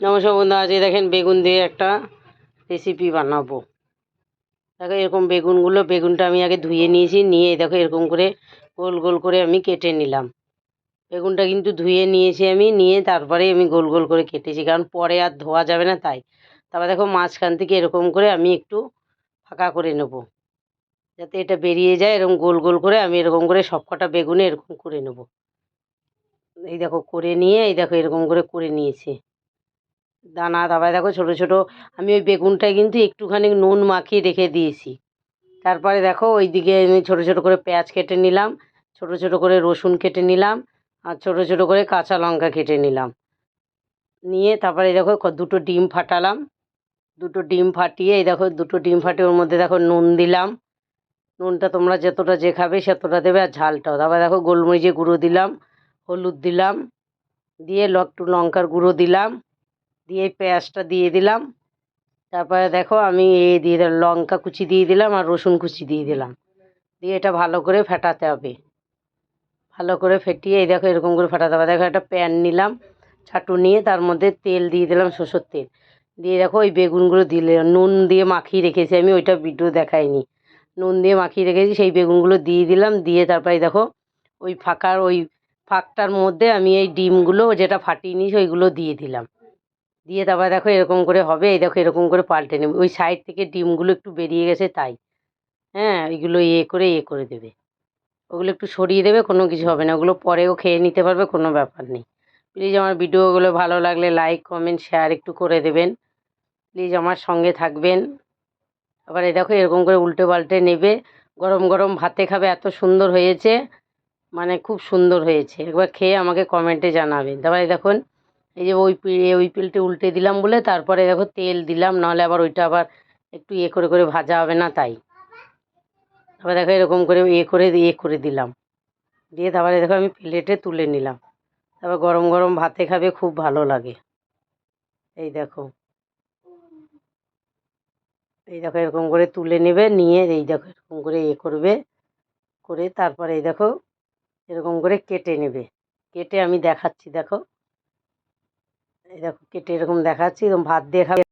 নমস্কার বন্ধু, আজকে দেখেন বেগুন দিয়ে একটা রেসিপি বানাবো। দেখো এরকম বেগুনটা আমি আগে ধুয়ে নিয়েছি, নিয়ে দেখো এরকম করে গোল গোল করে আমি কেটে নিলাম। বেগুনটা কিন্তু ধুয়ে নিয়েছি আমি, নিয়ে তারপরে আমি গোল গোল করে কেটেছি, কারণ পরে আর ধোয়া যাবে না তাই। তারপর দেখো মাঝখান থেকে এরকম করে আমি একটু ফাঁকা করে নেব, যাতে এটা বেরিয়ে যায়। এরকম গোল গোল করে আমি এরকম করে সবকটা বেগুনে এরকম করে নেব। এই দেখো করে নিয়ে, এই দেখো এরকম করে নিয়েছি দানা। তারপরে দেখো ছোট ছোট আমি ওই বেগুনটায় কিন্তু একটুখানি নুন মাখিয়ে রেখে দিয়েছি। তারপরে দেখো ওইদিকে আমি ছোট ছোট করে পেঁয়াজ কেটে নিলাম, ছোট ছোট করে রসুন কেটে নিলাম, আর ছোট ছোট করে কাঁচা লঙ্কা কেটে নিলাম। নিয়ে তারপরে দেখো দুটো ডিম ফাটালাম, দুটো ডিম ফাটিয়ে এই দেখো দুটো ডিম ফাটিয়ে ওর মধ্যে দেখো নুন দিলাম। নুনটা তোমরা যতটা যে খাবে সেতটা দেবে, আর ঝালটাও। তারপরে দেখো গোলমরিচের গুঁড়ো দিলাম, হলুদ দিলাম, দিয়ে একটু লঙ্কার গুঁড়ো দিলাম, দিয়ে পেঁয়াজটা দিয়ে দিলাম। তারপরে দেখো আমি দিয়ে দিলাম লঙ্কা কুচি দিয়ে দিলাম, আর রসুন কুচি দিয়ে দিলাম। দিয়ে এটা ভালো করে ফেটাতে হবে, ভালো করে ফেটিয়ে এই দেখো এরকম করে ফেটাতে হবে। দেখো একটা প্যান নিলাম, চাটু নিয়ে তার মধ্যে তেল দিয়ে দিলাম, সরষের তেল দিয়ে দেখো ওই বেগুনগুলো দিলে নুন দিয়ে মাখিয়ে রেখেছি আমি, ওইটা ভিডিও দেখাইনি। নুন দিয়ে মাখিয়ে রেখেছি সেই বেগুনগুলো দিয়ে দিলাম। দিয়ে তারপরে দেখো ওই ফাঁকটার মধ্যে আমি এই ডিমগুলো যেটা ফাটিয়ে নিয়েছি ওইগুলো দিয়ে দিলাম। দিয়ে তারপরে দেখো এরকম করে হবে, এই দেখো এরকম করে পাল্টে নেবে। ওই সাইড থেকে ডিমগুলো একটু বেরিয়ে গেছে তাই, হ্যাঁ ওইগুলো করে দেবে, ওগুলো একটু সরিয়ে দেবে, কোনো কিছু হবে না, ওগুলো পরেও খেয়ে নিতে পারবে, কোনো ব্যাপার নেই। প্লিজ আমার ভিডিওগুলো ভালো লাগলে লাইক কমেন্ট শেয়ার একটু করে দেবেন, প্লিজ আমার সঙ্গে থাকবেন। আবার এই দেখো এরকম করে উল্টে পাল্টে নেবে, গরম গরম ভাতে খাবে, এত সুন্দর হয়েছে, মানে খুব সুন্দর হয়েছে। একবার খেয়ে আমাকে কমেন্টে জানাবেন। তারপরে দেখুন এই যে ওই পিলটে উল্টে দিলাম বলে তারপরে দেখো তেল দিলাম, নাহলে আবার ওইটা আবার একটু করে ভাজা হবে না তাই। তারপরে দেখো এরকম করে করে দিলাম, দিয়ে তারপরে দেখো আমি প্লেটে তুলে নিলাম। তারপর গরম গরম ভাতে খাবে, খুব ভালো লাগে। এই দেখো, এই দেখো এরকম করে তুলে নেবে, নিয়ে এই দেখো এরকম করে করবে, করে তারপরে এই দেখো এরকম করে কেটে নেবে। কেটে আমি দেখাচ্ছি, দেখো এই দেখো কেটে এরকম দেখাচ্ছি, এরকম ভাত দিয়ে খাবে।